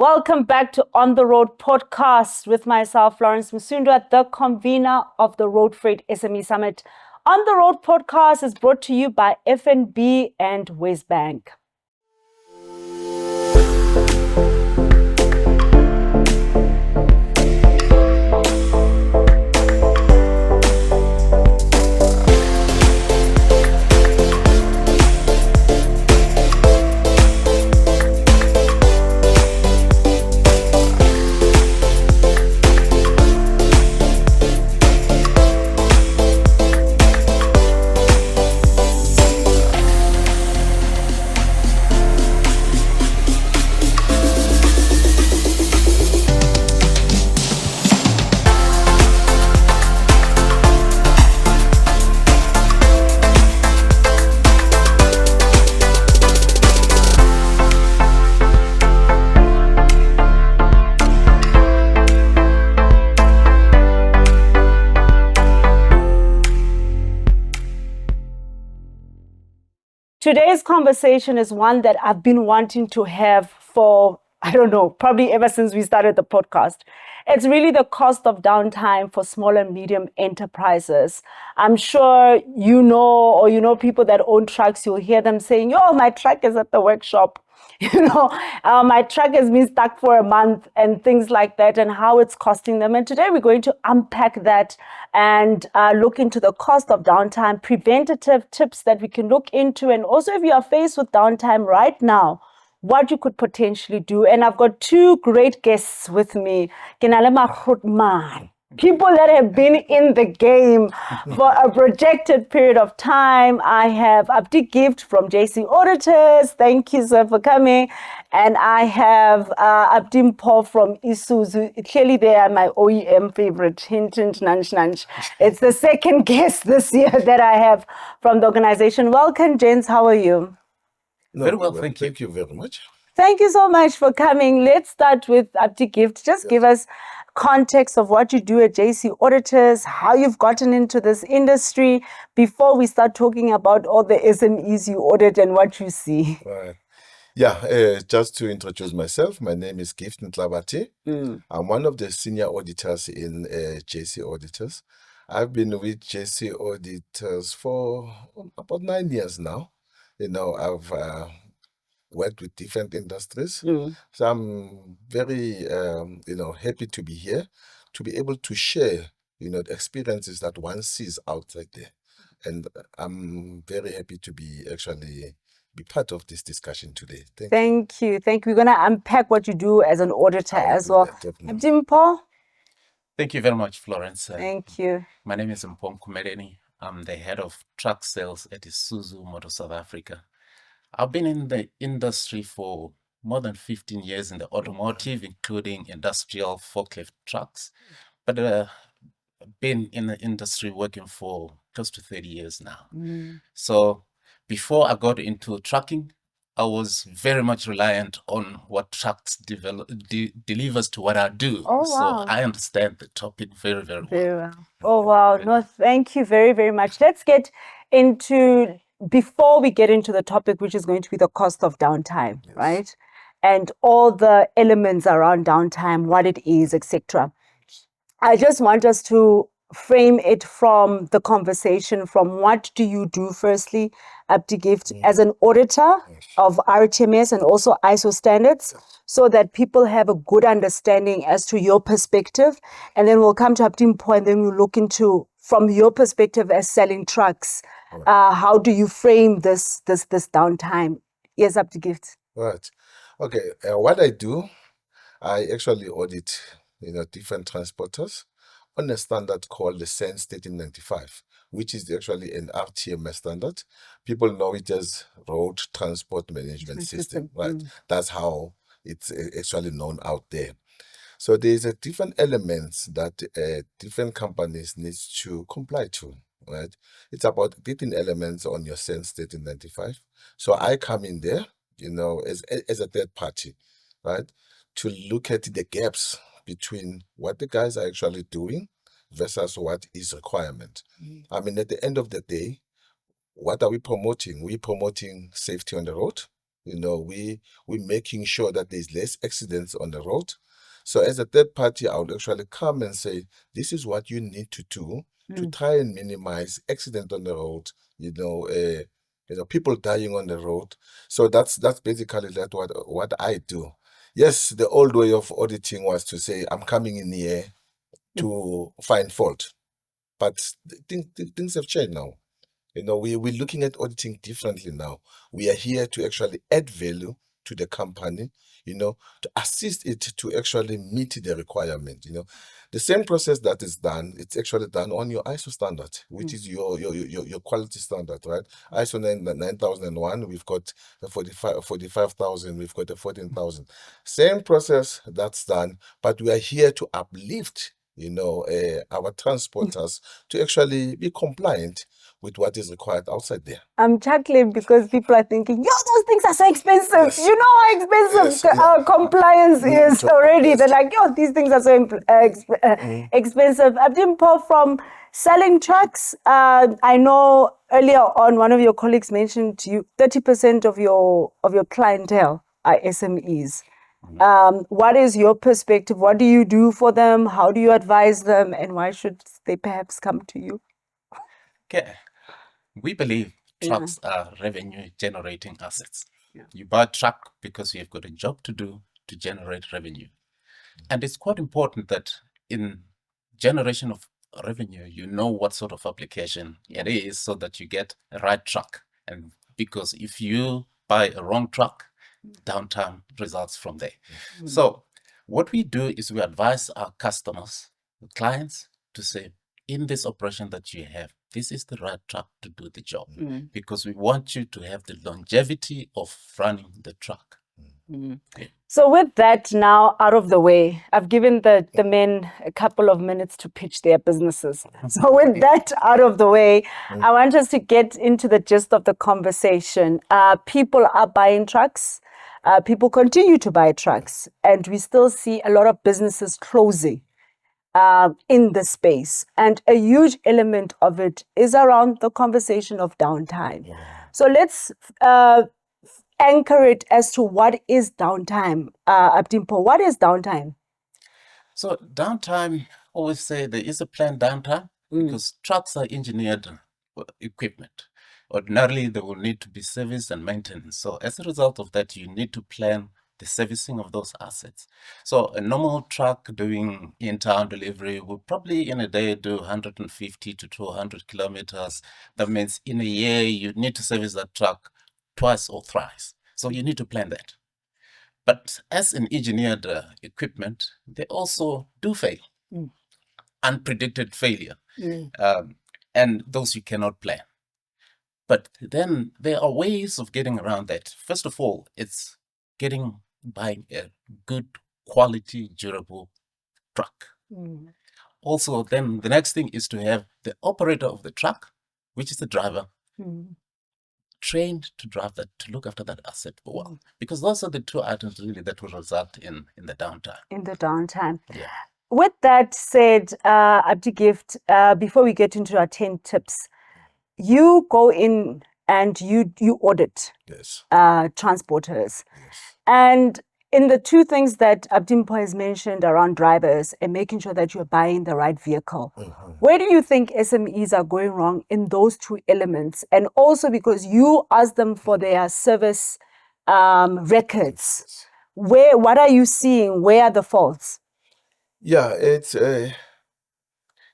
Welcome back to On the Road podcast with myself, Florence Musundwa, the convener of the Road Freight SME Summit. On the Road podcast is brought to you by FNB and WesBank. Today's conversation is one that I've been wanting to have for, I don't know, probably ever since we started the podcast. It's really the cost of downtime for small and medium enterprises. I'm sure you know people that own trucks, you'll hear them saying, yo, my truck is at the workshop. My truck has been stuck for a month and things like that, and how it's costing them. And today we're going to unpack that and look into the cost of downtime, preventative tips that we can look into, and also if you are faced with downtime right now, what you could potentially do. And I've got two great guests with me. People that have been in the game for a projected period of time. I have Abdi Gift from JC Auditors. Thank you, sir, for coming. And I have Abdi Paul from Isuzu. Clearly, they are my OEM favorite. Hint, hint, nunch, nunch. It's the second guest this year that I have from the organization. Welcome, gents. How are you? Very well, thank you. Thank you very much. Thank you so much for coming. Let's start with Abdi Gift. Just give us context of what you do at JC Auditors, how you've gotten into this industry before we start talking about all the SMEs you audit and what you see. Right. Yeah, just to introduce myself, my name is Gift Ntlabate. I'm one of the senior auditors in JC Auditors. I've been with JC Auditors for about 9 years now. I've worked with different industries. So I'm very, happy to be here, to be able to share, the experiences that one sees outside there. And I'm very happy to be part of this discussion today. Thank you. We're going to unpack what you do as an auditor as well. Abdi Paul? Thank you very much, Florence. Thank you. My name is Mpom Kumereni. I'm the head of truck sales at Isuzu Motor South Africa. I've been in the industry for more than 15 years in the automotive, including industrial forklift trucks. But I've been in the industry working for close to 30 years now. So before I got into trucking, I was very much reliant on what trucks delivers to what I do. Oh, wow. So I understand the topic very, very well. Oh, wow. No, thank you very, very much. Let's get into, before we get into the topic, which is going to be the cost of downtime, yes, right? And all the elements around downtime, what it is, etc. I just want us to frame it from the conversation from what do you do firstly, Abdi Gift, as an auditor of RTMS and also ISO standards, so that people have a good understanding as to your perspective. And then we'll come to Abdi Paul, and then we'll look into, from your perspective as selling trucks, how do you frame this downtime? Yes, Abdi Gift. Right. Okay. What I do, I actually audit, different transporters on a standard called the SENS 1395, which is actually an RTMS standard. People know it as Road Transport Management System, right? That's how it's actually known out there. So there's a different elements that different companies need to comply to, right? It's about 13 elements on your SENS 1395. So I come in there, as a third party, right, to look at the gaps between what the guys are actually doing versus what is requirement. I mean, at the end of the day, what are we promoting? We're promoting safety on the road. we're making sure that there's less accidents on the road. So as a third party, I would actually come and say, this is what you need to do to try and minimize accident on the road, people dying on the road. So that's basically what I do. Yes, the old way of auditing was to say, I'm coming in here to find fault. But things have changed now. We're looking at auditing differently now. We are here to actually add value to the company, to assist it to actually meet the requirement. The same process that is done, it's actually done on your ISO standard, which is your quality standard, right? ISO 9001, we've got the 45,000, we've got the 14,000. Same process that's done, but we are here to uplift our transporters to actually be compliant with what is required outside there. I'm chuckling because people are thinking, yo, those things are so expensive. Yes. You know how expensive compliance is already. Yes. They're like, yo, these things are so expensive. Abdimpo, from selling trucks, I know earlier on one of your colleagues mentioned to you 30% of your clientele are SMEs. What is your perspective? What do you do for them? How do you advise them? And why should they perhaps come to you? Okay. We believe trucks are revenue generating assets. You buy a truck because you've got a job to do to generate revenue. And it's quite important that in generation of revenue, you know what sort of application it is so that you get a right truck. And because if you buy a wrong truck, downtime results from there. So what we do is we advise our customers, the clients, to say, in this operation that you have, this is the right truck to do the job, because we want you to have the longevity of running the truck. So with that now out of the way, I've given the men a couple of minutes to pitch their businesses. So with that out of the way, I want us to get into the gist of the conversation. People are buying trucks. People continue to buy trucks. And we still see a lot of businesses closing in the space. And a huge element of it is around the conversation of downtime. So let's anchor it as to what is downtime. Abdimpo, what is downtime? So downtime, always say there is a planned downtime because trucks are engineered equipment. Ordinarily, they will need to be serviced and maintained. So as a result of that, you need to plan the servicing of those assets. So a normal truck doing in-town delivery will probably in a day do 150 to 200 kilometers. That means in a year, you need to service that truck twice or thrice. So you need to plan that. But as an engineered equipment, they also do fail. Unpredicted failure. And those you cannot plan. But then there are ways of getting around that. First of all, it's buying a good quality, durable truck. Also, then the next thing is to have the operator of the truck, which is the driver, trained to drive that, to look after that asset for a while. Because those are the two items really that will result in the downtime. In the downtime. Yeah. With that said, Abdi-Gift, before we get into our 10 tips, you go in and you audit transporters. And in the two things that Abdimpo has mentioned around drivers and making sure that you're buying the right vehicle, where do you think SMEs are going wrong in those two elements? And also because you ask them for their service records, what are you seeing? Where are the faults? Yeah,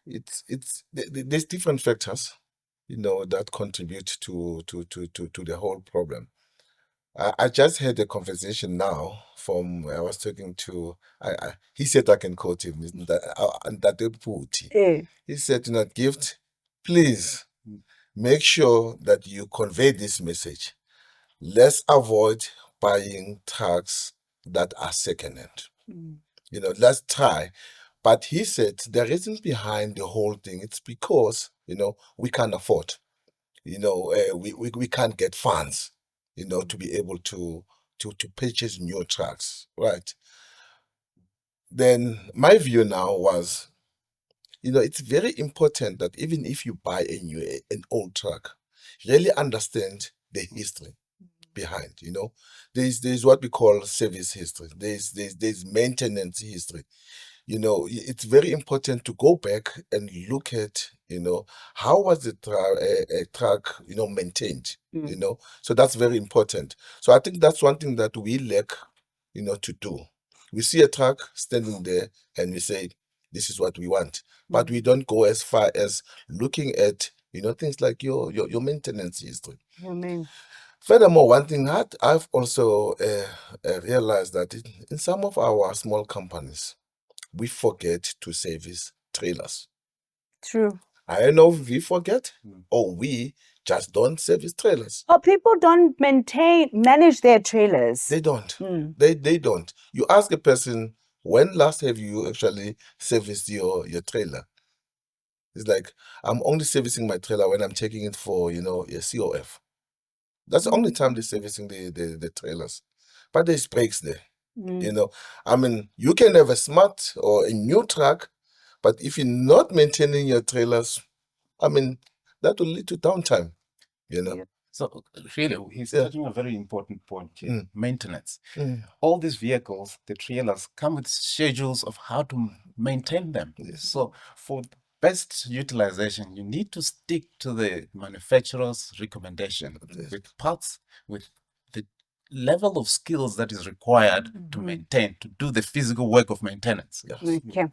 there's different factors, that contribute to the whole problem. I just had a conversation now I was talking to, he said I can quote him, that he said, Gift, please make sure that you convey this message. Let's avoid buying trucks that are second-hand. Let's try. But he said the reason behind the whole thing, it's because, we can't afford. We can't get funds, to be able to purchase new trucks, right? Then my view now was, it's very important that even if you buy an old truck, really understand the history. behind. There's what we call service history. There's maintenance history. It's very important to go back and look at, how was the truck, maintained, So that's very important. So I think that's one thing that we lack, to do. We see a truck standing there and we say, this is what we want. But we don't go as far as looking at, things like your maintenance history. Furthermore, one thing that I've also realized that in some of our small companies, we forget to service trailers. True. I don't know if we forget or we just don't service trailers. Or people don't manage their trailers. They don't. They don't. You ask a person, when last have you actually serviced your trailer? It's like, I'm only servicing my trailer when I'm taking it for, a COF. That's the only time they're servicing the trailers. But there's breaks there. You can have a smart or a new truck, but if you're not maintaining your trailers, that will lead to downtime, So really, he's touching a very important point here, maintenance. All these vehicles, the trailers, come with schedules of how to maintain them. So for best utilization, you need to stick to the manufacturer's recommendation with parts, with the level of skills that is required to maintain, to do the physical work of maintenance. Okay.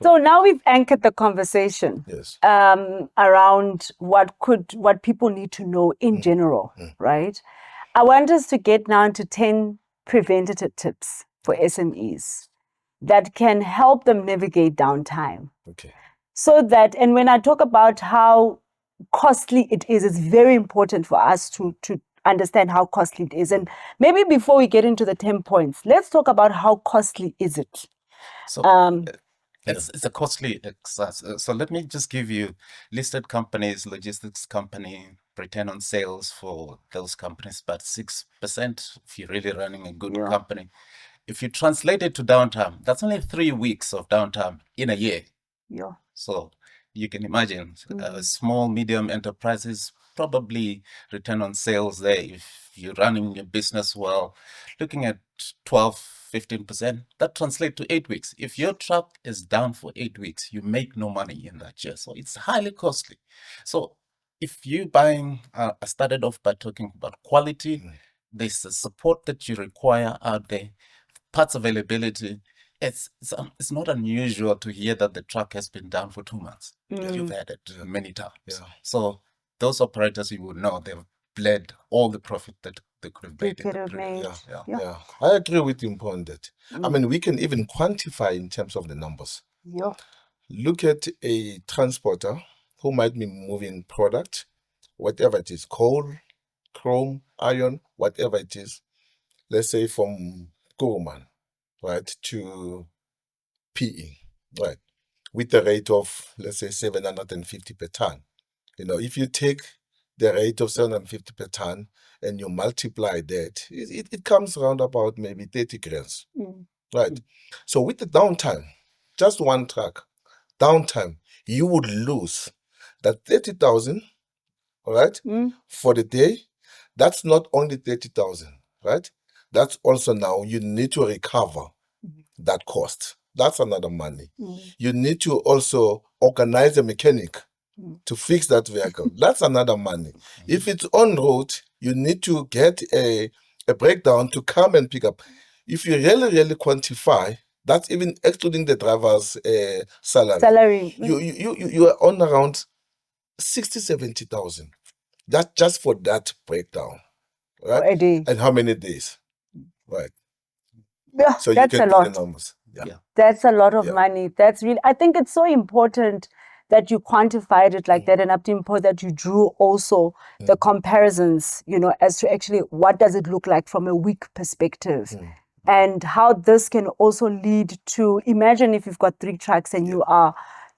So now we've anchored the conversation around what people need to know in general, right? I want us to get now into 10 preventative tips for SMEs that can help them navigate downtime. Okay. So that, and when I talk about how costly it is, it's very important for us to understand how costly it is. And maybe before we get into the 10 points, let's talk about how costly is it. So it's a costly exercise. So let me just give you listed companies, logistics company, return on sales for those companies, about 6% if you're really running a good company. If you translate it to downtime, that's only 3 weeks of downtime in a year. So you can imagine small, medium enterprises, probably return on sales there, if you're running your business well, looking at 12-15%, that translates to 8 weeks. If your truck is down for 8 weeks, you make no money in that year. So it's highly costly. So if you're buying, I started off by talking about quality. There's a support that you require out there, parts availability. It's not unusual to hear that the truck has been down for 2 months. You've had it many times. So those operators, you would know, they've bled all the profit that they could have made. I agree with you on that. We can even quantify in terms of the numbers. Look at a transporter who might be moving product, whatever it is, coal, chrome, iron, whatever it is. Let's say from Kuruman, right, to PE, right, with the rate of, let's say, 750 per ton. If you take the rate of 750 per ton and you multiply that, it comes around about maybe 30 grams, right? So with the downtime, just one truck, downtime, you would lose that 30,000, all right, for the day. That's not only 30,000, right? That's also now you need to recover that cost. That's another money. You need to also organize a mechanic to fix that vehicle. That's another money. If it's on road, you need to get a breakdown to come and pick up. If you really quantify, that's even excluding the driver's salary. You are on around 60,000-70,000. That's just for that breakdown, right? For a day. And how many days, right? Yeah, so that's you can a do lot. the numbers. That's a lot of money. That's really, I think it's so important that you quantified it like that, and up to the point that you drew also the comparisons, as to actually what does it look like from a week perspective, and how this can also lead to, imagine if you've got 3 trucks and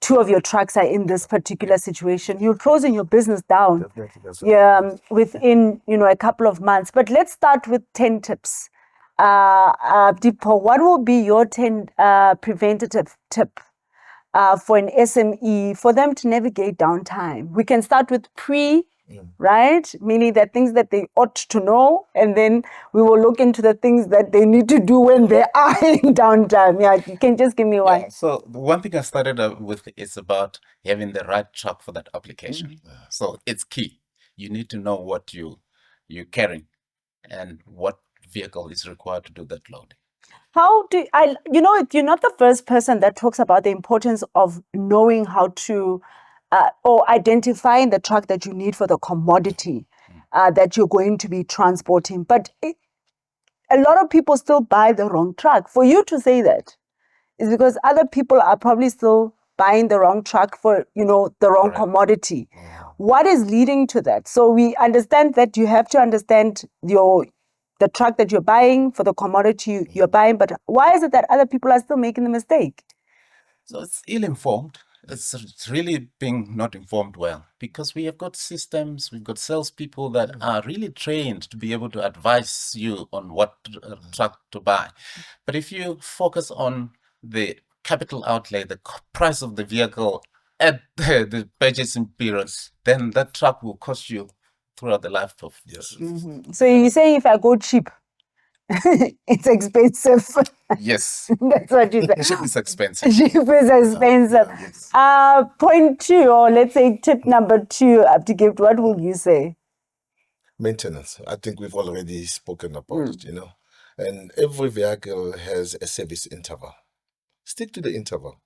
2 of your trucks are in this particular situation, you're closing your business down within, a couple of months. But let's start with 10 tips. Deepo, what will be your 10 preventative tip for an SME for them to navigate downtime? We can start with right? Meaning that things that they ought to know, and then we will look into the things that they need to do when they are in downtime. Yeah, you can just give me one. Yeah, so the one thing I started out with is about having the right truck for that application. So it's key. You need to know what you're carrying and what vehicle is required to do that load. How do I, you're not the first person that talks about the importance of knowing how to, or identifying the truck that you need for the commodity that you're going to be transporting. But a lot of people still buy the wrong truck. For you to say that is because other people are probably still buying the wrong truck for, the wrong Correct. commodity. What is leading to that? So we understand that you have to understand the truck that you're buying for the commodity you're buying, but why is it that other people are still making the mistake? So it's ill-informed. It's really being not informed well, because we have got systems, we've got salespeople that are really trained to be able to advise you on what truck to buy. But if you focus on the capital outlay, the price of the vehicle at the purchasing period, then that truck will cost you throughout the life of So you say if I go cheap, it's expensive. Yes, That's what you say. cheap is expensive. Cheap is expensive. Point two, or let's say tip number two, Abdigift, what will you say? Maintenance. I think we've already spoken about it, and every vehicle has a service interval. Stick to the interval.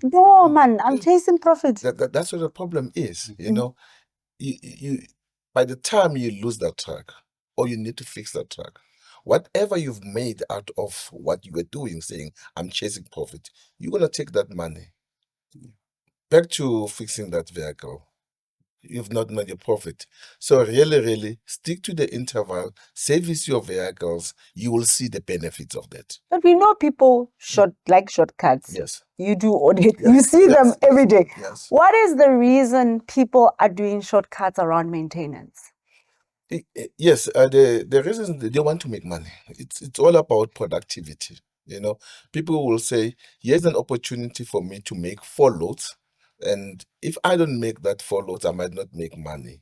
No, man, I'm chasing profit. That's what the problem is. You by the time you lose that truck, or you need to fix that truck, whatever you've made out of what you were doing, saying I'm chasing profit, you're gonna take that money back to fixing that vehicle. You've not made your profit. So really stick to the interval, service your vehicles, you will see the benefits of that. But we know people like shortcuts. Yes. You do audit. You see them every day. Yes. What is the reason people are doing shortcuts around maintenance? Yes, the reason they want to make money. It's all about productivity. People will say, here's an opportunity for me to make 4 loads, and if I don't make that 4 loads, I might not make money.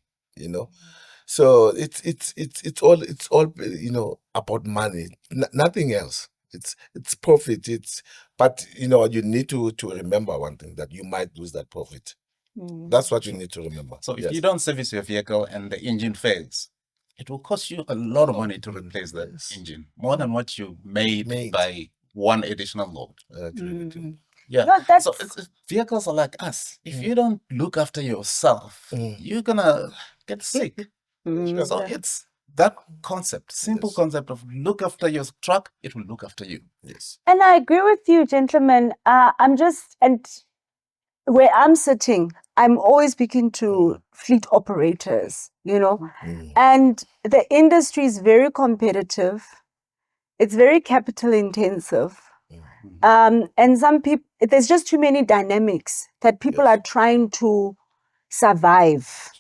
So it's all about money, nothing else. It's profit. But you need to remember one thing, that you might lose that profit. That's what you need to remember. So if you don't service your vehicle and the engine fails, it will cost you a lot of money to replace that engine, more than what you made by one additional load. Yeah. No, so vehicles are like us. If you don't look after yourself, you're gonna get sick. So it's that concept, simple concept of look after your truck, it will look after you. Yes. And I agree with you, gentlemen. And where I'm sitting, I'm always speaking to fleet operators, and the industry is very competitive. It's very capital intensive. And some people, there's just too many dynamics that people are trying to survive.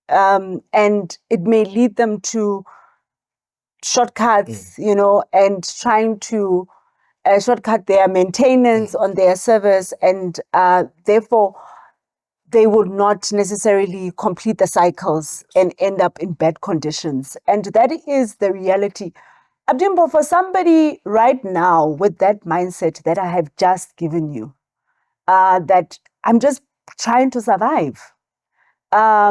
And it may lead them to shortcuts, and trying to shortcut their maintenance on their service, and therefore they would not necessarily complete the cycles and end up in bad conditions. And that is the reality. Abdimbo, for somebody right now with that mindset that I have just given you, that I'm just trying to survive. I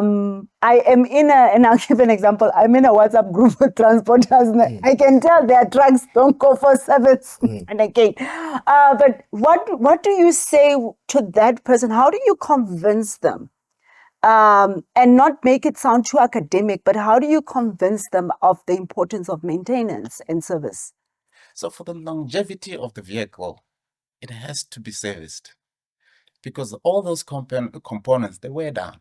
am and I'll give an example, I'm in a WhatsApp group with transporters. I can tell their trucks don't go for service. And again, but what do you say to that person? How do you convince them? And not make it sound too academic, but how do you convince them of the importance of maintenance and service? So for the longevity of the vehicle, it has to be serviced, because all those components, they wear down.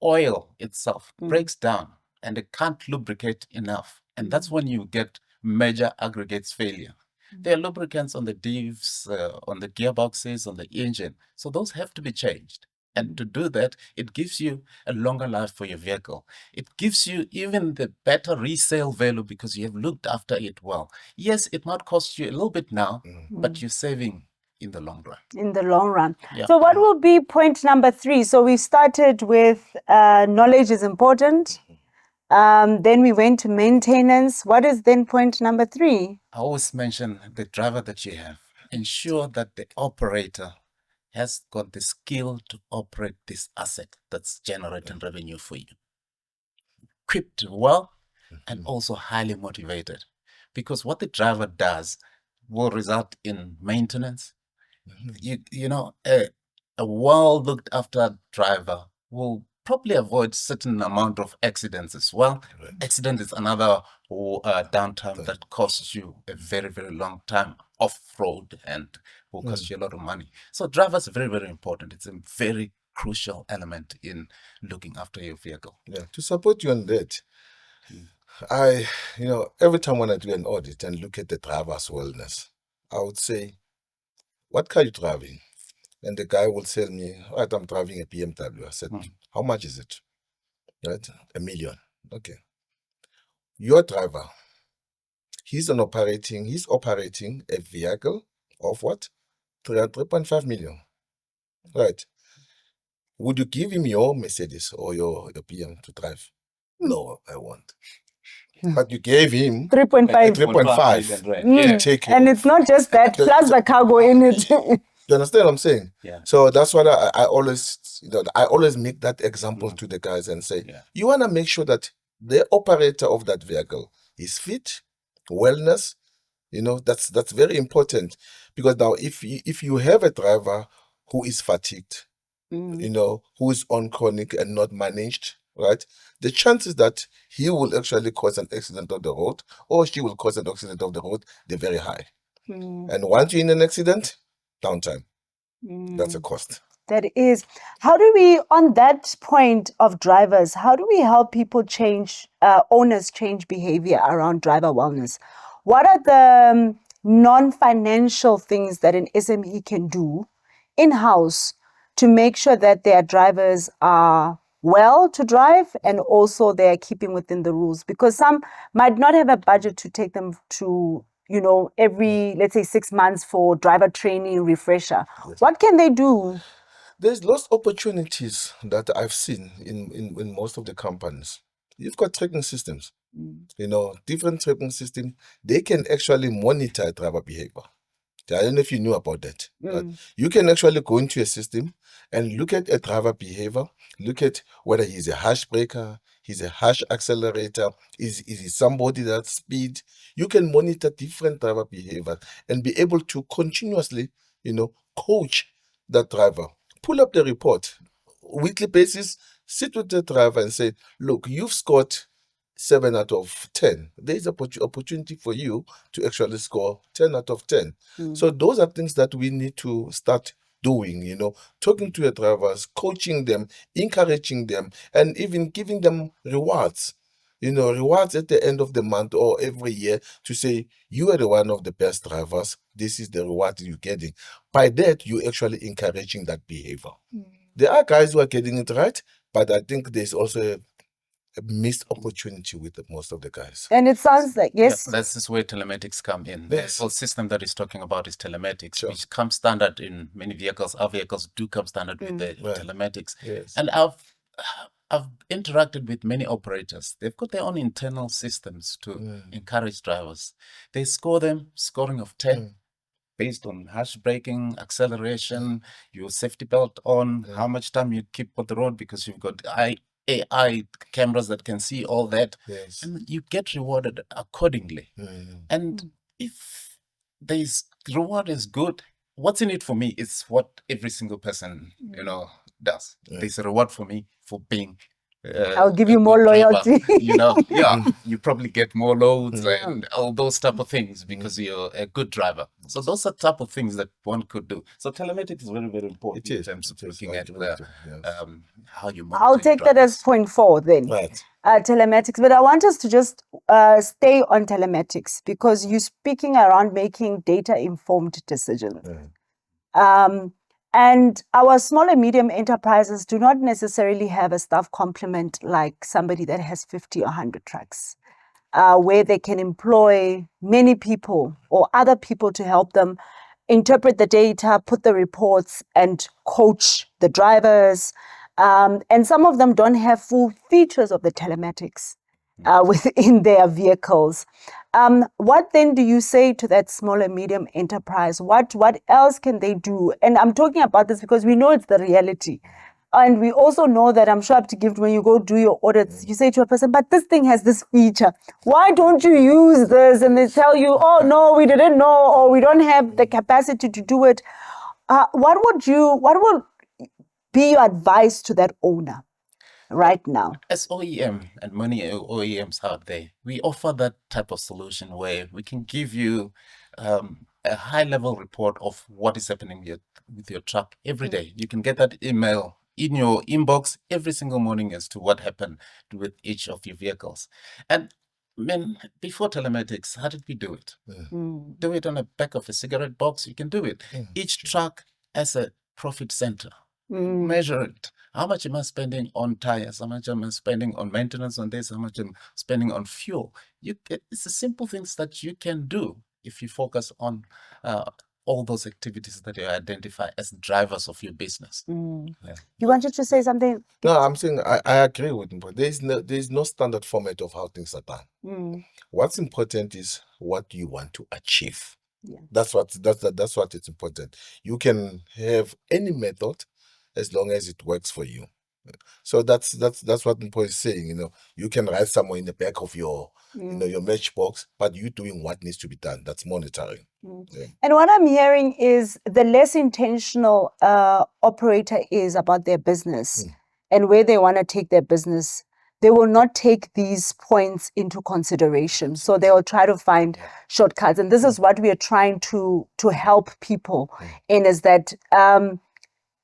Oil itself breaks down and it can't lubricate enough. And that's when you get major aggregates failure. There are lubricants on the divs, on the gearboxes, on the engine. So those have to be changed. And to do that, it gives you a longer life for your vehicle. It gives you even the better resale value because you have looked after it well. Yes, it might cost you a little bit now, but you're saving in the long run. In the long run. Yeah. So what will be point number 3? So we started with knowledge is important. Then we went to maintenance. What is then point number 3? I always mention the driver that you have. Ensure that the operator has got the skill to operate this asset that's generating revenue for you. Equipped well and also highly motivated. Because what the driver does will result in maintenance. You know, a well looked after driver will probably avoid certain amount of accidents as well. Right. Accident is another downtime that costs you a very, very long time off-road and will cost you a lot of money. So drivers are very, very important. It's a very crucial element in looking after your vehicle. Yeah, to support you on that, every time when I do an audit and look at the driver's wellness, I would say, what car are you driving? And the guy will tell me, right, I'm driving a BMW. I said, how much is it? Right, 1 million. Okay. Your driver, he's operating a vehicle of what? 3.5 million. Right. Would you give him your Mercedes or your BM to drive? No, I won't. But you gave him 3.5. 3.5. Take it. And it's not just that, plus the cargo in it. You understand what I'm saying? Yeah. So that's what I always, I always make that example to the guys and say, you want to make sure that the operator of that vehicle is fit, wellness. That's very important, because now if you have a driver who is fatigued, who is on chronic and not managed, right, the chances that he will actually cause an accident on the road or she will cause an accident on the road, they're very high. And once you're in an accident, downtime. That's a cost. That is. How do we, on that point of drivers, how do we help people owners change behavior around driver wellness? What are the non-financial things that an SME can do in-house to make sure that their drivers are well to drive and also they are keeping within the rules? Because some might not have a budget to take them to every, let's say, 6 months for driver training refresher. Yes. What can they do? There's lots of opportunities that I've seen in most of the companies. You've got tracking systems, different tracking systems. They can actually monitor driver behavior. I don't know if you knew about that. But you can actually go into a system and look at a driver behavior, look at whether he's a harsh breaker, he's a harsh accelerator, is he somebody that speed. You can monitor different driver behavior and be able to continuously, coach that driver. Pull up the report, weekly basis, sit with the driver and say, look, you've scored 7 out of 10. There's an opportunity for you to actually score 10 out of 10. So those are things that we need to start doing, talking to your drivers, coaching them, encouraging them, and even giving them rewards. Rewards at the end of the month or every year to say, you are the one of the best drivers. This is the reward you're getting. By that, you're actually encouraging that behavior. There are guys who are getting it right, but I think there's also a missed opportunity with most of the guys. And it sounds like, yes. Yeah, that's where telematics come in. Yes. The whole system that he's talking about is telematics, which comes standard in many vehicles. Our vehicles do come standard with the telematics. Yes. And I've interacted with many operators. They've got their own internal systems to encourage drivers. They score them, scoring of 10. Based on harsh braking, acceleration, your safety belt on, how much time you keep on the road, because you've got AI cameras that can see all that, and you get rewarded accordingly. And if this reward is good, what's in it for me is what every single person does. There's a reward for me for being I'll give you more loyalty. You probably get more loads and all those type of things because you're a good driver. So those are type of things that one could do. So telematics is very, very important in terms of looking at how you monitor. I'll take that as point 4 then. Right. Telematics, but I want us to just stay on telematics because you're speaking around making data-informed decisions. And our small and medium enterprises do not necessarily have a staff complement like somebody that has 50 or 100 trucks, where they can employ many people or other people to help them interpret the data, put the reports, and coach the drivers. And some of them don't have full features of the telematics within their vehicles. What then do you say to that small and medium enterprise? What else can they do? And I'm talking about this because we know it's the reality. And we also know that, I'm sure I have to give, when you go do your audits, you say to a person, but this thing has this feature. Why don't you use this? And they tell you, oh, no, we didn't know, or we don't have the capacity to do it. What would be your advice to that owner right now? As OEM and many OEMs out there, we offer that type of solution where we can give you a high-level report of what is happening with your truck every day. You can get that email in your inbox every single morning as to what happened with each of your vehicles. And before telematics, how did we do it? Do it on the back of a cigarette box, you can do it. Each truck has a profit center. Measure it. How much am I spending on tires? How much am I spending on maintenance on this? How much am I spending on fuel? It's the simple things that you can do if you focus on all those activities that you identify as drivers of your business. You wanted to say something? No, I'm saying I agree with him, but there's no standard format of how things are done. What's important is what you want to achieve. That's what it's important. You can have any method as long as it works for you. So that's what Mpo is saying. You can write somewhere in the back of your your matchbox, but you doing what needs to be done. That's monitoring. And what I'm hearing is the less intentional operator is about their business and where they want to take their business, they will not take these points into consideration. So they will try to find shortcuts. And this is what we are trying to help people in, is that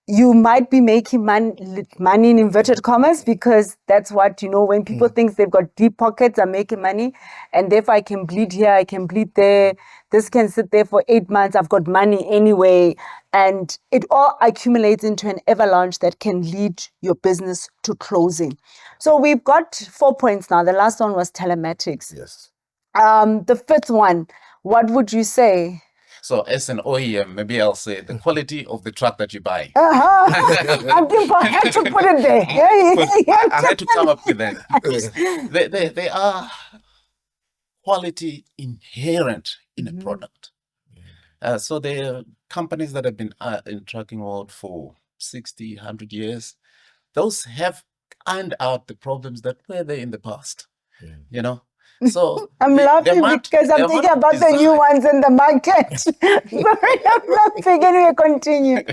you might be making money in inverted commas, because that's what, when people think they've got deep pockets, I'm making money, and therefore I can bleed here, I can bleed there, this can sit there for 8 months, I've got money anyway. And it all accumulates into an avalanche that can lead your business to closing. So we've got 4 points now. The last one was telematics. Yes. The fifth one, what would you say? So as an OEM, maybe I'll say the quality of the truck that you buy. I had to put it there. I had to come up with that, because they are quality inherent in a product. So there are companies that have been in trucking world for 60, 100 years. Those have ironed out the problems that were there in the past, So I'm laughing because I'm thinking about the new ones in the market. I'm laughing. Anyway, continue.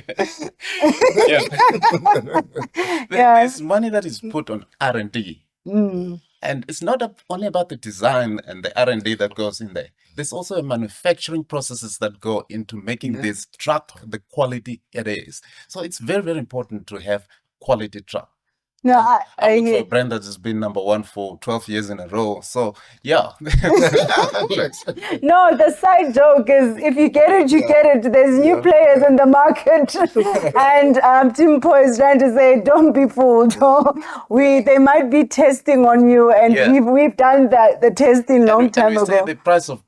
There's money that is put on R&D. And it's not only about the design and the R&D that goes in there. There's also a manufacturing processes that go into making this truck the quality it is. So it's very, very important to have quality truck. No, I look for a brand that has been #1 for 12 years in a row. So, yeah. No, the side joke is, if you get it, you get it. There's new players in the market. And Timpo is trying to say, don't be fooled. They might be testing on you. And we've done the testing long time ago. Say the price of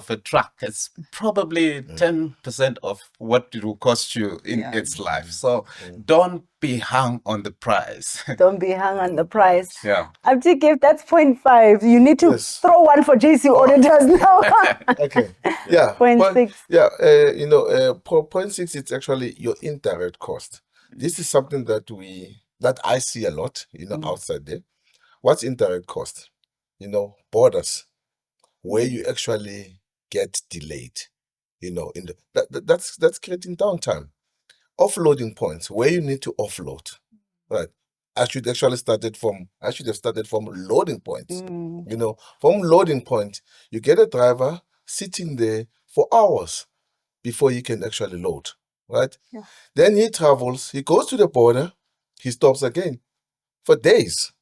a truck is probably 10% of what it will cost you in its life. So don't be hung on the price. Don't be hung on the price. Yeah. I'm to give that's 0.5. You need to throw one for JC auditors now. Okay. Yeah. 0.6. Yeah. 0.6, it's actually your indirect cost. This is something that I see a lot, outside there. What's indirect cost? Borders, where you actually get delayed, that's creating downtime. Offloading points, where you need to offload, right? I should have started from loading points. From loading point, you get a driver sitting there for hours before he can actually load, right? Yeah. Then he travels, he goes to the border, he stops again for days.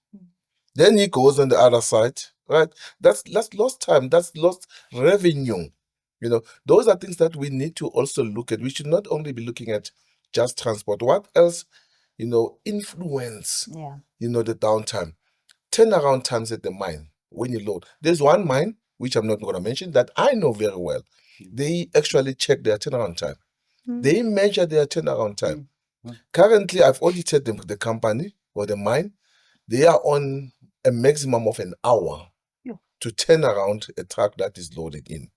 Then he goes on the other side, right? That's lost time. That's lost revenue. Those are things that we need to also look at. We should not only be looking at just transport. What else, influence, the downtime. Turnaround times at the mine when you load. There's one mine which I'm not going to mention, that I know very well. They actually check their turnaround time. They measure their turnaround time. Currently, I've audited the company or the mine. They are on a maximum of an hour to turn around a truck that is loaded in.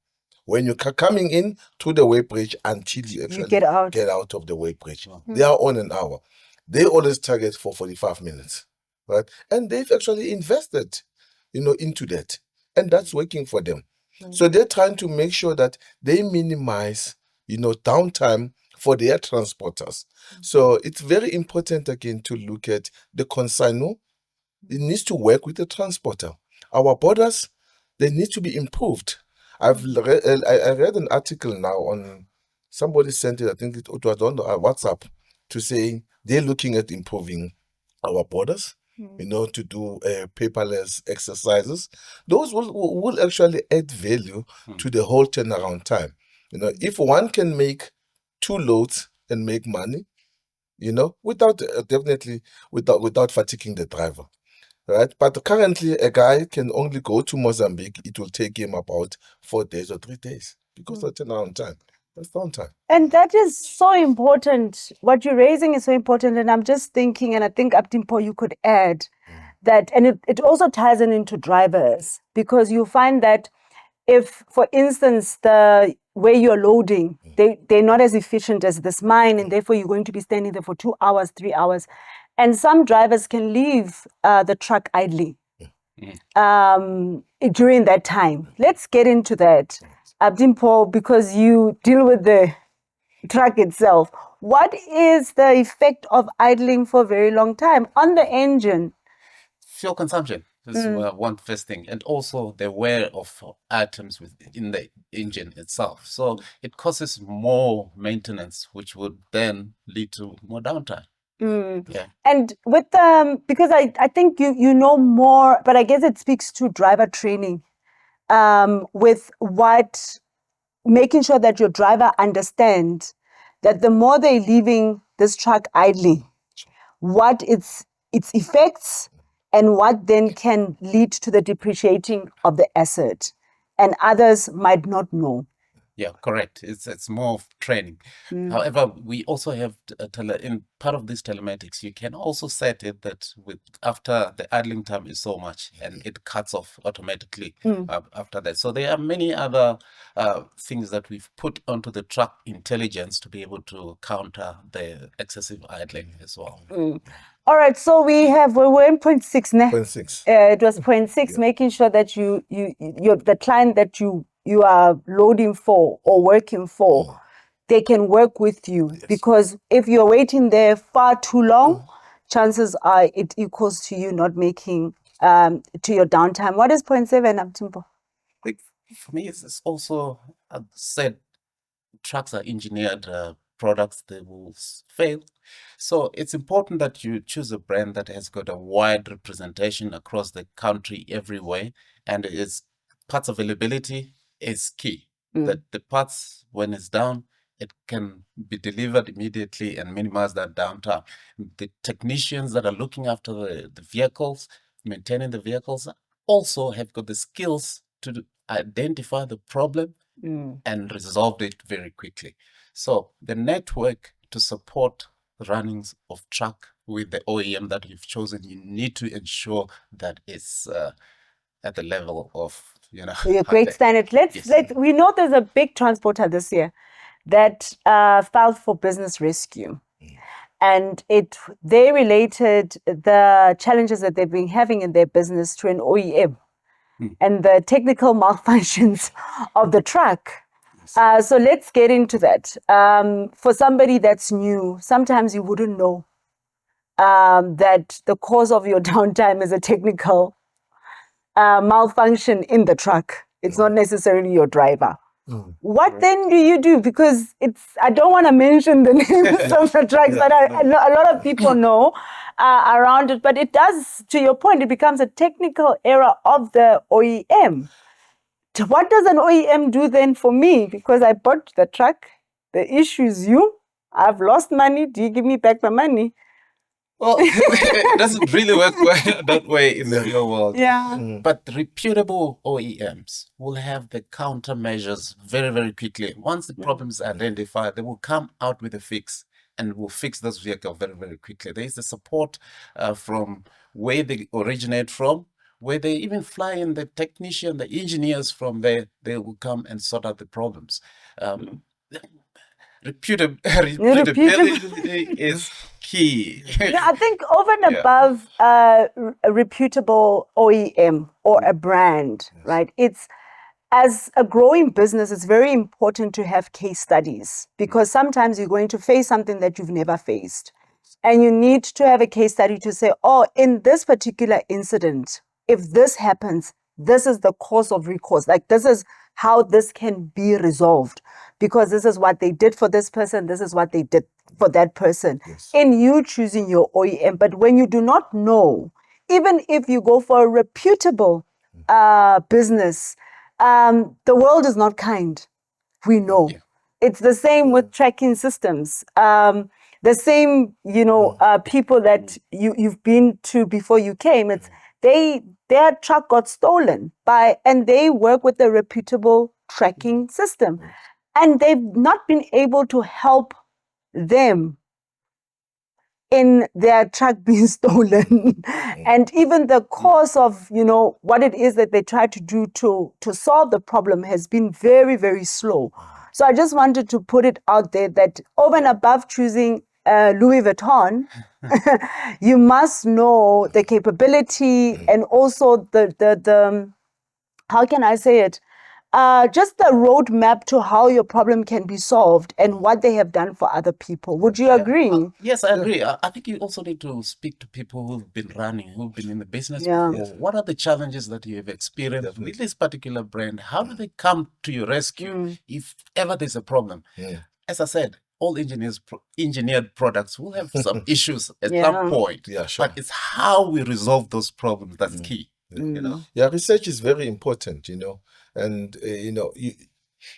When you're coming in to the weight bridge until you actually get out of the weight bridge, they are on an hour. They always target for 45 minutes, right? And they've actually invested, into that, and that's working for them. So they're trying to make sure that they minimize, downtime for their transporters. So it's very important again to look at the consignor. It needs to work with the transporter. Our borders, they need to be improved. I read an article now on, somebody sent it, I think it was on WhatsApp, to saying they're looking at improving our borders, to do paperless exercises. Those will actually add value to the whole turnaround time. If one can make 2 loads and make money, without fatiguing the driver. Right, but currently a guy can only go to Mozambique. It will take him about 4 days or 3 days because of turnaround time. That's downtime. And that is so important. What you're raising is so important. And I'm just thinking, and I think Abdimpo, you could add that, and it also ties into drivers, because you find that if, for instance, the way you're loading, they're not as efficient as this mine, and therefore you're going to be standing there for 2 hours, 3 hours. And some drivers can leave the truck idling during that time. Let's get into that, Abdimpo, because you deal with the truck itself. What is the effect of idling for a very long time on the engine? Fuel consumption is one first thing, and also the wear of items within the engine itself. So it causes more maintenance, which would then lead to more downtime. Yeah. And with because I think you know more, but I guess it speaks to driver training, with making sure that your driver understands that the more they're leaving this truck idling, what its effects and what then can lead to the depreciating of the asset, and others might not know. Yeah, correct. It's more of training. However, we also have in part of this telematics, you can also set it that after the idling time is so much, and it cuts off automatically after that. So there are many other things that we've put onto the truck intelligence to be able to counter the excessive idling as well. All right, so we're in 0.6 now. 0.6. It was 0.6, making sure that you're the client that you are loading for or working for, they can work with you. Yes. Because if you're waiting there far too long, chances are it equals to you not making to your downtime. What is 0.7, Abdimpo? For me, it's also, I've said, trucks are engineered products, they will fail. So it's important that you choose a brand that has got a wide representation across the country everywhere, and its parts availability is key. That the parts, when it's down, it can be delivered immediately and minimize that downtime. The technicians that are looking after the vehicles, maintaining the vehicles, also have got the skills to identify the problem and resolve it very quickly. So the network to support the runnings of truck with the OEM that you've chosen, you need to ensure that it's at the level of, your great standard. We know there's a big transporter this year that filed for business rescue, and they related the challenges that they've been having in their business to an OEM and the technical malfunctions of the truck. So let's get into that. For somebody that's new, sometimes you wouldn't know that the cause of your downtime is a technical malfunction in the truck. It's not necessarily your driver. What then do you do? Because I don't want to mention the names of the trucks, but a lot of people know around it. But it does, to your point, it becomes a technical error of the OEM. What does an OEM do then for me? Because I bought the truck, the issue is you, I've lost money, do you give me back my money? Well, it doesn't really work that way in the real world. Yeah. But reputable OEMs will have the countermeasures very, very quickly. Once the problem is identified, they will come out with a fix and will fix this vehicle very, very quickly. There is the support from where they originate from, where they even fly in the technician, the engineers from there, they will come and sort out the problems. Reputability is key. Yeah, I think over and Yeah. above a reputable OEM or a brand, right? It's as a growing business, it's very important to have case studies because sometimes you're going to face something that you've never faced. And you need to have a case study to say, oh, in this particular incident, if this happens, this is the cause of recourse. Like, this is how this can be resolved because this is what they did for this person. This is what they did for that person. Yes. In you choosing your OEM. But when you do not know, even if you go for a reputable business, the world is not kind. We know. Yeah. It's the same with tracking systems. The same, people that you've been to before you came. It's their truck got stolen and they work with a reputable tracking system, and they've not been able to help them in their truck being stolen. And even the course of, what it is that they try to do to solve the problem has been very, very slow. So I just wanted to put it out there that over and above choosing Louis Vuitton, you must know the capability and also the how can I say it? Just the roadmap to how your problem can be solved and what they have done for other people. Would you agree? Yes, I agree. I think you also need to speak to people who've been running, who've been in the business Yeah. before. What are the challenges that you have experienced with this particular brand? How do they come to your rescue if ever there's a problem? Yeah. As I said, all engineered products will have some issues at Yeah. some point. Yeah, sure. But it's how we resolve those problems that's key. Yeah, research is very important, and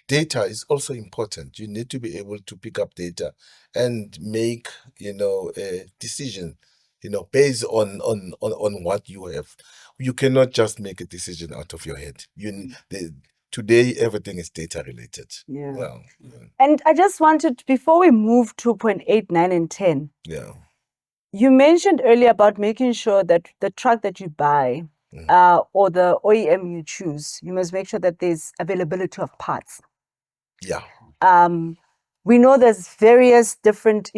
data is also important. You need to be able to pick up data and make, a decision, based on what you have. You cannot just make a decision out of your head. Today, everything is data related. Yeah. Well, And I just wanted, before we move to point 8, 9, and 10, yeah. you mentioned earlier about making sure that the truck that you buy or the OEM you choose, you must make sure that there's availability of parts. Yeah. We know there's various different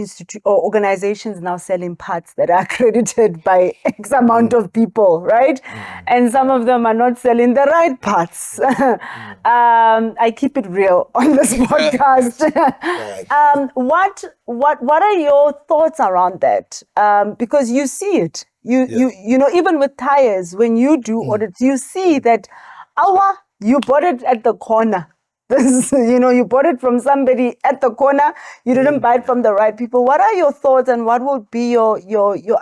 or organizations now selling parts that are accredited by X amount of people, right? And some of them are not selling the right parts. I keep it real on this podcast. What are your thoughts around that? Because you see it. Even with tires, when you do audits, you see that you bought it at the corner. You bought it from somebody at the corner. You didn't buy it from the right people. What are your thoughts and what would be your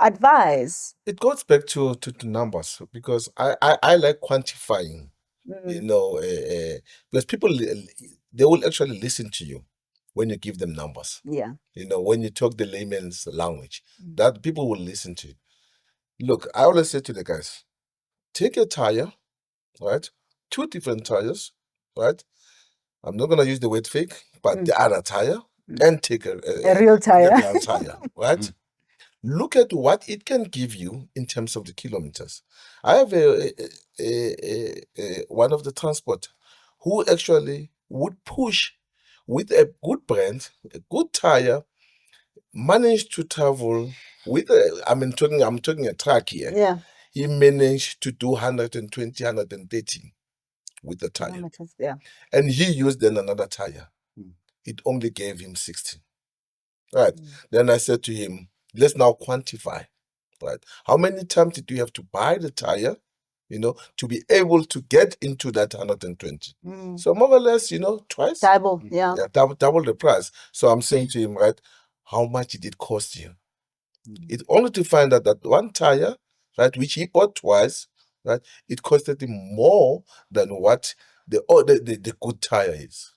advice? It goes back to numbers because I like quantifying, because people, they will actually listen to you when you give them numbers. Yeah. When you talk the layman's language, that people will listen to you. Look, I always say to the guys, take a tire, right? 2 different tires, right? I'm not going to use the word fake, but the other tire, and take a real tire. A real tire, right? Look at what it can give you in terms of the kilometers. I have one of the transport who actually would push with a good brand, a good tire, managed to travel with I'm talking a truck here. Yeah. He managed to do 120, 130 with the tire. Yeah. And he used then another tire. It only gave him 60. Right. Then I said to him, let's now quantify. Right. How many times did you have to buy the tire, to be able to get into that 120? So more or less, twice. Double, yeah. Double the price. So I'm saying to him, right, how much did it cost you? It only to find out that one tire, right, which he bought twice, right, it costed him more than what the good tire is.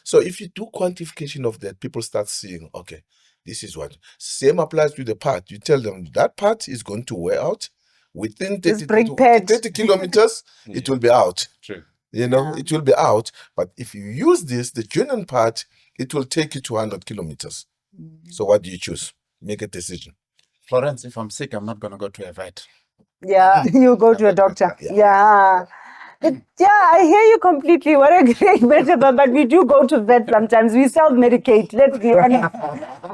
So if you do quantification of that, people start seeing, okay, This is what. Same applies to the part. You tell them that part is going to wear out within 30, brake pad. 30 kilometers. It will be out. True. You know, Yeah. it will be out. But if you use this, the genuine part, it will take you to 100 kilometers. So what do you choose? Make a decision. Florence, if I'm sick, I'm not going to go to a vet. Yeah, you go to a doctor. Yeah. I hear you completely. What a great metaphor. But we do go to vet sometimes. We self-medicate. Let's be honest.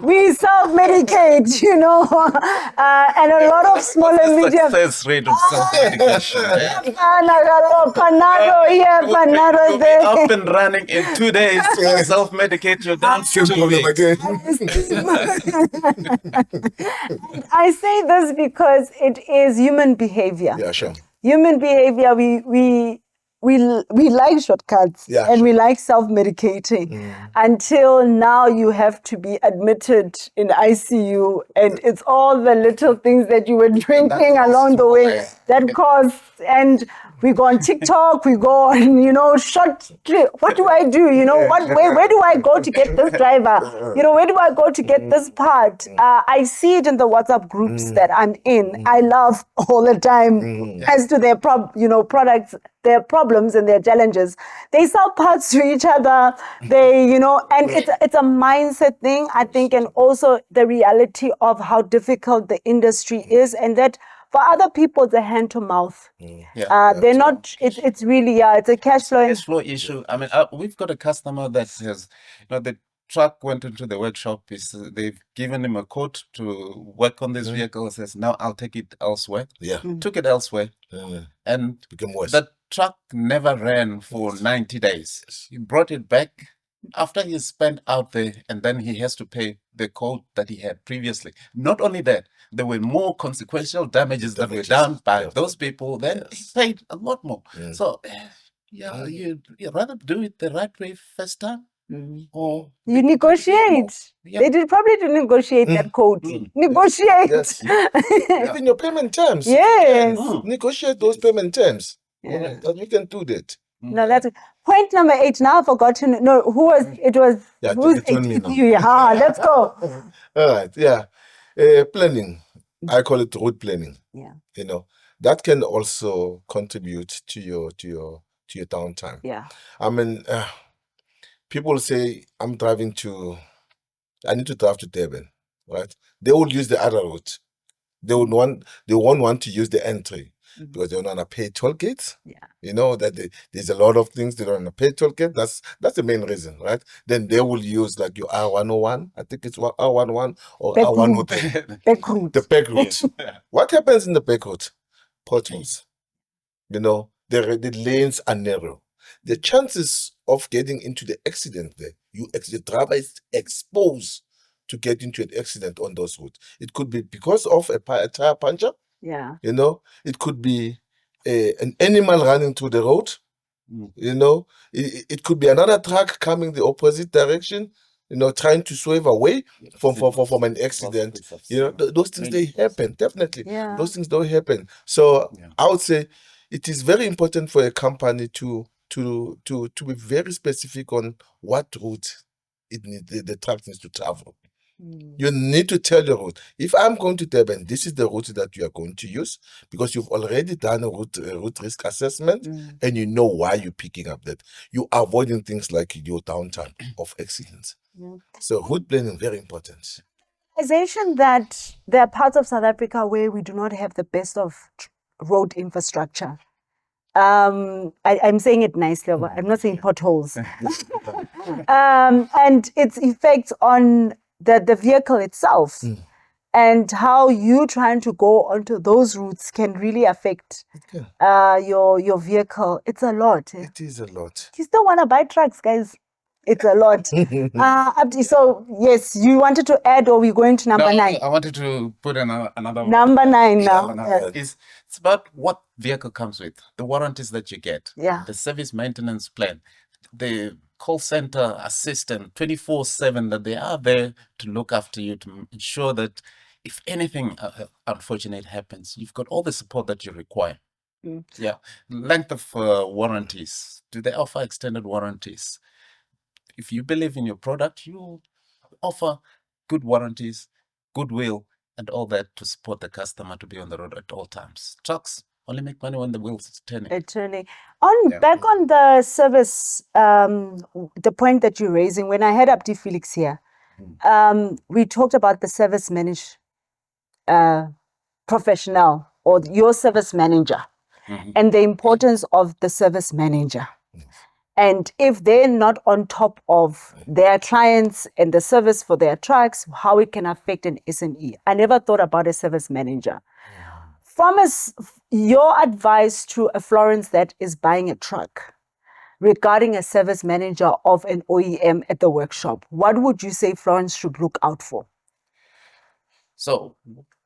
We self-medicate, you know. And a lot of smaller medium. Success rate of self-medication. Panado here, Panado You'll be there. up and running in 2 days. Self-medicate, you're down to 2 weeks. I say this because it is human behavior. Yeah, sure. Human behavior, we like shortcuts Yeah, and sure. we like self-medicating until now you have to be admitted in ICU and it's all the little things that you were drinking along the way that cause, and we go on TikTok, we go on, you know, short clip. What do I do? You know, where do I go to get this driver? You know, where do I go to get this part? I see it in the WhatsApp groups that I'm in. I laugh all the time as to their products, their problems and their challenges. They sell parts to each other. They, you know, and it's a mindset thing, I think, and also the reality of how difficult the industry is, and that for other people, it's a hand to mouth. They're not, it's really, it's a cash flow. Cash flow issue. I mean, we've got a customer that says, you know, the truck went into the workshop. They've given him a quote to work on this vehicle. Says, now I'll take it elsewhere. Yeah. Took it elsewhere. And Became worse. the truck never ran for 90 days. He brought it back after he spent out there, and then he has to pay the quote that he had previously. Not only that, there were more consequential damages that were done by those people. Then he paid a lot more. So, you rather do it the right way first time, or you negotiate. Yeah. They probably did negotiate that code. Negotiate. Yes. Even your payment terms. Yes. Negotiate those payment terms. Yeah. We can do that. No, that's point number 8. Now I've forgotten. No, who was it? Was Yeah, who's it's on me now. Yeah, let's go. All right. Yeah. Planning. I call it route planning. Yeah. You know, that can also contribute to your downtime. Yeah. I mean, people say I need to drive to Durban, right? They will use the other route. They won't want to use the entry because they don't want to pay toll gates. Yeah. You know that there's a lot of things they don't want to pay toll gate. That's the main reason, right? Then they will use like your R101. I think it's R11 or Back R103. Back route. The back route. What happens in the back route? Potholes. You know, the lanes are narrow. The chances of getting into the accident there, the driver is exposed to get into an accident on those routes. It could be because of a tire puncture. Yeah. You know, it could be an animal running through the road. You know, it could be another truck coming the opposite direction. You know, trying to swerve away from an accident. You know, those things they happen definitely. Yeah. Those things don't happen. So I would say it is very important for a company to be very specific on what route the truck needs to travel. You need to tell your route. If I'm going to Durban, this is the route that you are going to use because you've already done a route risk assessment and you know why you're picking up that. You're avoiding things like your downtime of accidents. So route planning very important. Realization that there are parts of South Africa where we do not have the best of road infrastructure. I'm saying it nicely. I'm not saying potholes. And its effects on the vehicle itself and how you trying to go onto those routes can really affect your vehicle. It's a lot. It is a lot. You still want to buy trucks, guys? It's a lot. So yes, you wanted to add, or we're going to number 9? I wanted to put another number 9 now. It's about what vehicle comes with, the warranties that you get, the service maintenance plan, the call center assistant 24/7 that they are there to look after you, to ensure that if anything unfortunate happens, you've got all the support that you require. Length of warranties. Do they offer extended warranties? If you believe in your product, you offer good warranties, goodwill, and all that to support the customer to be on the road at all times. Trucks only make money when the wheels are turning. Attorney. On Yeah. back on the service, the point that you're raising, when I had Abdi Felix here, we talked about the service professional or your service manager and the importance of the service manager. And if they're not on top of their clients and the service for their trucks, how it can affect an SME. I never thought about a service manager. From your advice to a Florence that is buying a truck regarding a service manager of an OEM at the workshop, what would you say Florence should look out for? So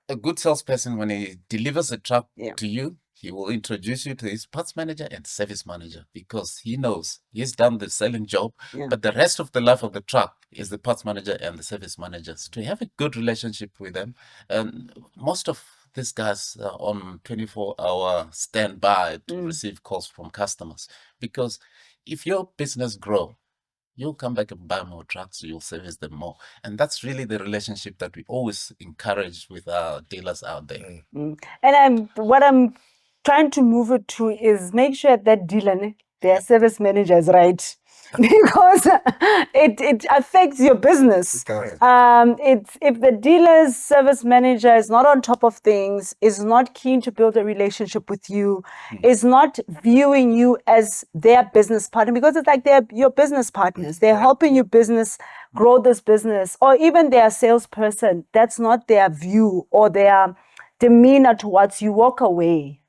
a good salesperson, when he delivers a truck Yeah. to you, he will introduce you to his parts manager and service manager because he knows he's done the selling job, Yeah. but the rest of the life of the truck is the parts manager and the service managers. To have a good relationship with them, and most of these guys are on 24-hour standby to receive calls from customers, because if your business grow, you'll come back and buy more trucks, you'll service them more. And that's really the relationship that we always encourage with our dealers out there. And what I'm trying to move it to is make sure that dealer, their service manager is right. Because it affects your business. It's if the dealer's service manager is not on top of things, is not keen to build a relationship with you, is not viewing you as their business partner, because it's like they're your business partners. They're helping you grow this business, or even their salesperson. That's not their view or their demeanor towards you. Walk away.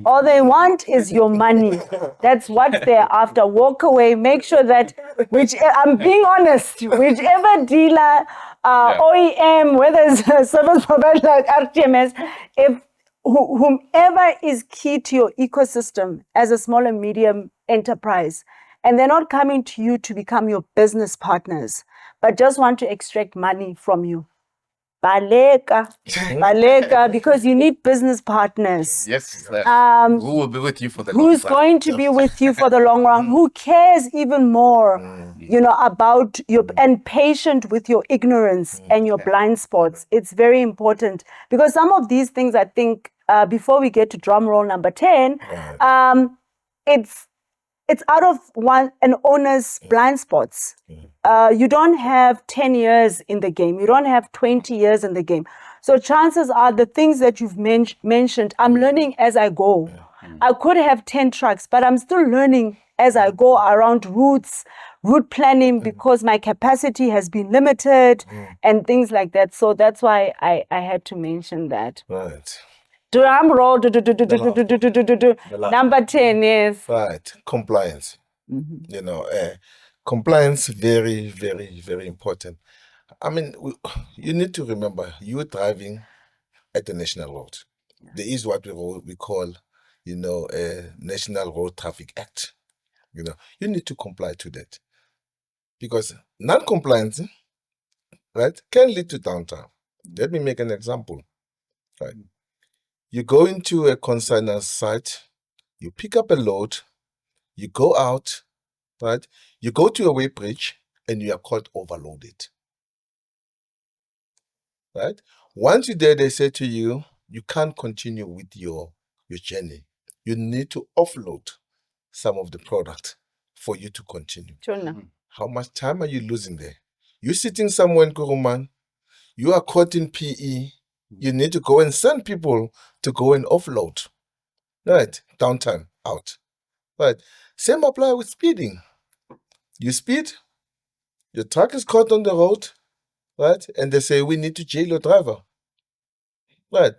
All they want is your money. That's what they're after. Walk away. Make sure that, I'm being honest, whichever dealer, OEM, whether it's a service provider like RTMS, if whomever is key to your ecosystem as a small and medium enterprise, and they're not coming to you to become your business partners, but just want to extract money from you, Baleka, because you need business partners. Yes, who will be with you for the long run? Who's going to be with you for the long run? Who cares even more, about your, and patient with your ignorance and your blind spots. It's very important, because some of these things, I think, before we get to drum roll number 10, it's out of an owner's blind spots. You don't have 10 years in the game. You don't have 20 years in the game. So chances are the things that you've mentioned, I'm learning as I go. I could have 10 trucks, but I'm still learning as I go around route planning, because my capacity has been limited and things like that. So that's why I had to mention that. Right. Drum roll. Number 10 is Right. Compliance. Compliance, very, very, very important. I mean, you need to remember, you're driving at the national road. There is what we call, a National Road Traffic Act. You need to comply to that, because non-compliance, right, can lead to downtime. Let me make an example. Right, you go into a consignor site, you pick up a load, you go out, right? You go to a weighbridge and you are caught overloaded. Right? Once you're there, they say to you, you can't continue with your journey. You need to offload some of the product for you to continue. How much time are you losing there? You're sitting somewhere in Kuruman, you are caught in PE, you need to go and send people to go and offload. Right? Downtime, out. Right? Same apply with speeding. You speed, your truck is caught on the road, right? And they say, we need to jail your driver. Right?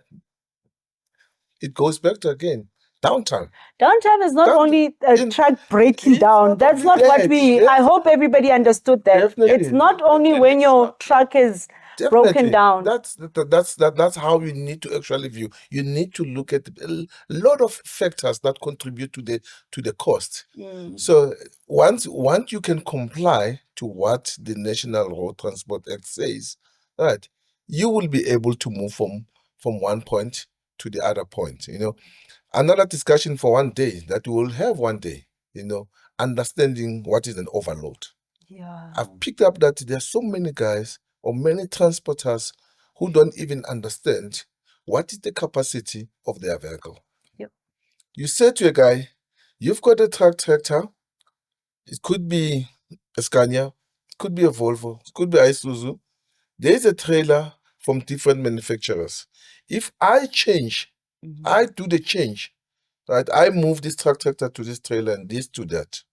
It goes back to, again, downtime. Downtime is not only a truck breaking down. That's not what I hope everybody understood that. Definitely. It's not only when your truck is broken down. That's how you need to actually view. You need to look at a lot of factors that contribute to the cost. So once you can comply to what the National Road Transport Act says, right, you will be able to move from one point to the other point. Another discussion for one day that we will have one day. Understanding what is an overload. Yeah. I've picked up that there are so many guys or many transporters who don't even understand what is the capacity of their vehicle. Yep. You say to a guy, you've got a tractor, it could be a Scania, it could be a Volvo, it could be Isuzu. There is a trailer from different manufacturers. If I change, I do the change, right? I move this tractor to this trailer and this to that.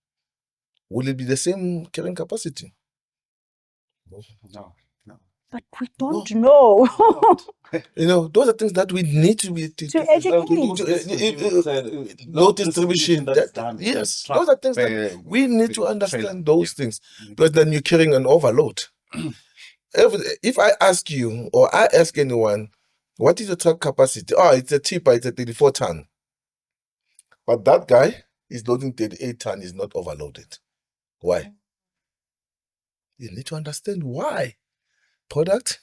Will it be the same carrying capacity? No, no. But we don't know. You know, those are things that we need to be To educate. load distribution. Yes, those are things that we need to understand those things, because then you're carrying an overload. If I ask you or I ask anyone, what is your truck capacity? Oh, it's a 34 ton. But that guy is loading 38 ton, is not overloaded. Why? You need to understand why. Product,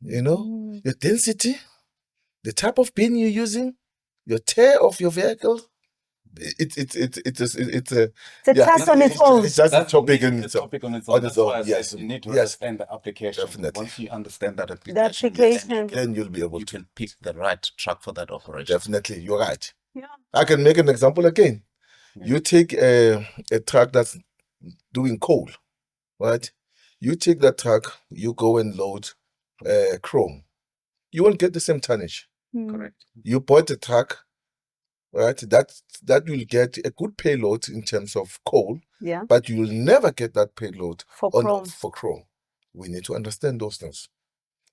you know, your density, the type of bin you're using, your tear of your vehicle. It's a task on its own. It's just a topic on its own. Yes, you need to understand the application. Definitely. Once you understand that The application, application. Then you'll be able you to. can pick the right truck for that operation. Definitely, you're right. Yeah. I can make an example again. Yeah. You take a truck that's doing coal, right? You take that truck, you go and load chrome. You won't get the same tonnage. Correct. You bought a truck, right? That will get a good payload in terms of coal, Yeah. but you will never get that payload For chrome. for chrome. We need to understand those things.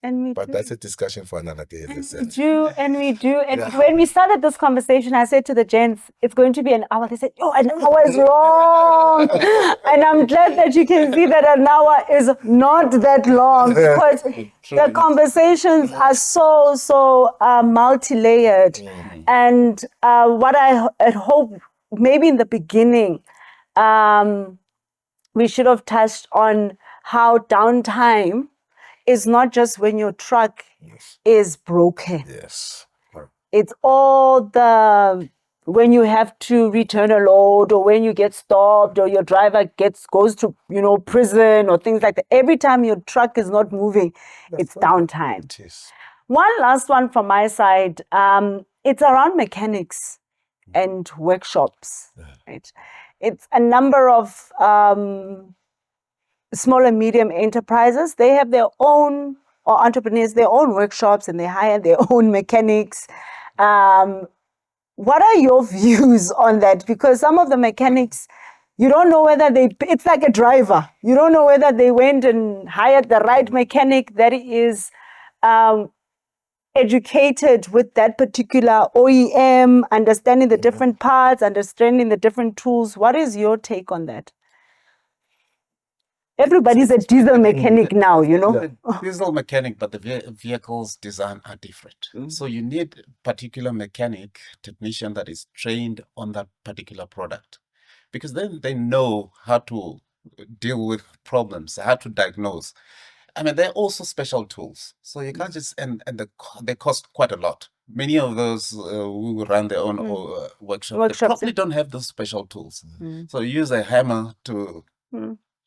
And we But do. that's a discussion for another day. And Let's we say. do, and we do. And Yeah. when we started this conversation, I said to the gents, it's going to be an hour. They said, oh, an hour is long. And I'm glad that you can see that an hour is not that long, because the conversations are so multi-layered. And what I had hoped, maybe in the beginning, we should have touched on how downtime is not just when your truck is broken. Yes. It's all the when you have to return a load, or when you get stopped, or your driver goes to prison, or things like that. Every time your truck is not moving, it's downtime. It is. One last one from my side. It's around mechanics and workshops. Right? It's a number of small and medium enterprises. They have their own, or entrepreneurs, their own workshops, and they hire their own mechanics. What are your views on that? Because some of the mechanics, you don't know whether it's like a driver. You don't know whether they went and hired the right mechanic that is educated with that particular OEM, understanding the different parts, understanding the different tools. What is your take on that? Everybody's a diesel mechanic now, Diesel mechanic, but the vehicle's design are different. So you need a particular mechanic, technician that is trained on that particular product, because then they know how to deal with problems, how to diagnose. I mean, they're also special tools. So you can't just, and they cost quite a lot. Many of those who run their own workshops, they probably don't have those special tools. So you use a hammer to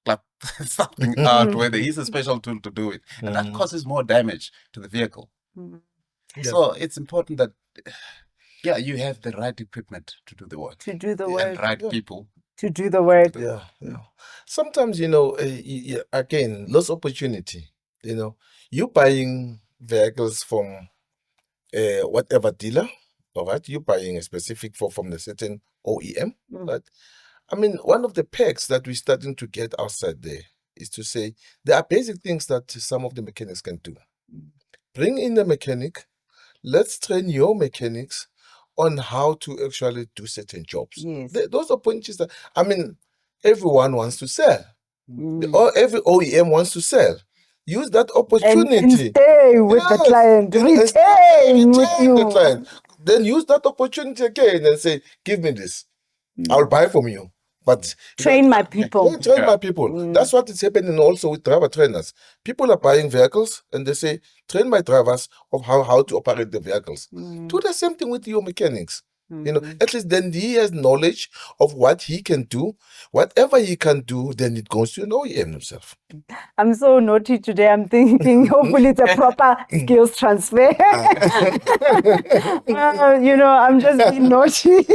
clap something out where there is a special tool to do it. And that causes more damage to the vehicle. So it's important that, you have the right equipment to do the work. To do the work. And right people. To do the work. Yeah. Sometimes, again, lost opportunity. You buying vehicles from whatever dealer, all right? You're buying a specific from a certain OEM, right? I mean, one of the perks that we're starting to get outside there is to say there are basic things that some of the mechanics can do. Bring in the mechanic. Let's train your mechanics on how to actually do certain jobs. Yes. Those are points that, I mean, everyone wants to sell. Or every OEM wants to sell. Use that opportunity. And stay with the client. Retain with you. The client. Then use that opportunity again and say, give me this. I'll buy from you. But train my people. Train my people. That's what is happening also with driver trainers. People are buying vehicles and they say, train my drivers of how to operate the vehicles. Do the same thing with your mechanics. You know, at least then he has knowledge of what he can do. Whatever he can do, then it goes to an OEM himself. I'm so naughty today. I'm thinking hopefully it's a proper skills transfer. You know, I'm just being naughty.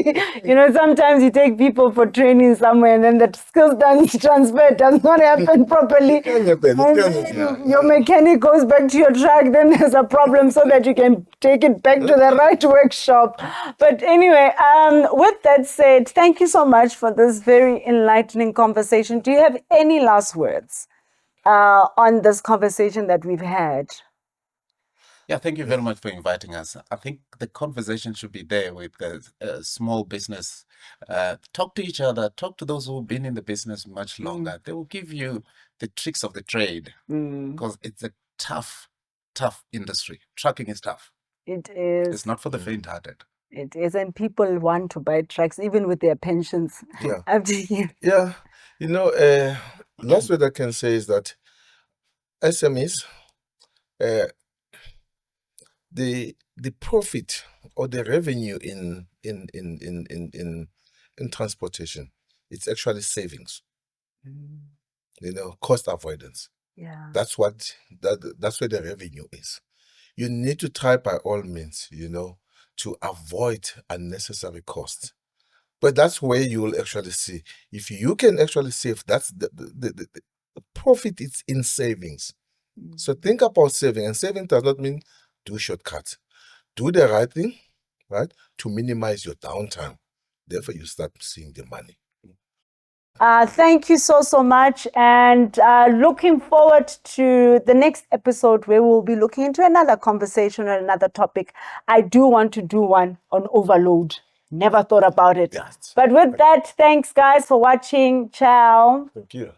You know, sometimes you take people for training somewhere and then the skills transfer does not happen properly. Your mechanic goes back to your truck, then there's a problem so that you can take it back to the right workshop. But anyway, with that said, thank you so much for this very enlightening conversation. Do you have any last words on this conversation that we've had? Yeah, thank you very much for inviting us. I think the conversation should be there with the small business. Talk to each other, talk to those who've been in the business much longer. They will give you the tricks of the trade because it's a tough industry. Trucking is tough. It is. It's not for the faint-hearted. It is, and people want to buy trucks even with their pensions. Yeah. After you. Yeah. You know, last word I can say is that SMEs, the profit or the revenue in transportation, it's actually savings. You know, cost avoidance. Yeah. That's where the revenue is. You need to try by all means, you know, to avoid unnecessary costs. But that's where you will actually see. If you can actually save, that's the profit is in savings. So think about saving. And saving does not mean do shortcuts. Do the right thing, right? To minimize your downtime. Therefore, you start seeing the money. Thank you so much, and looking forward to the next episode where we'll be looking into another conversation or another topic. I do want to do one on overload. Never thought about it. Yes. But with that, thanks guys for watching. Ciao. Thank you.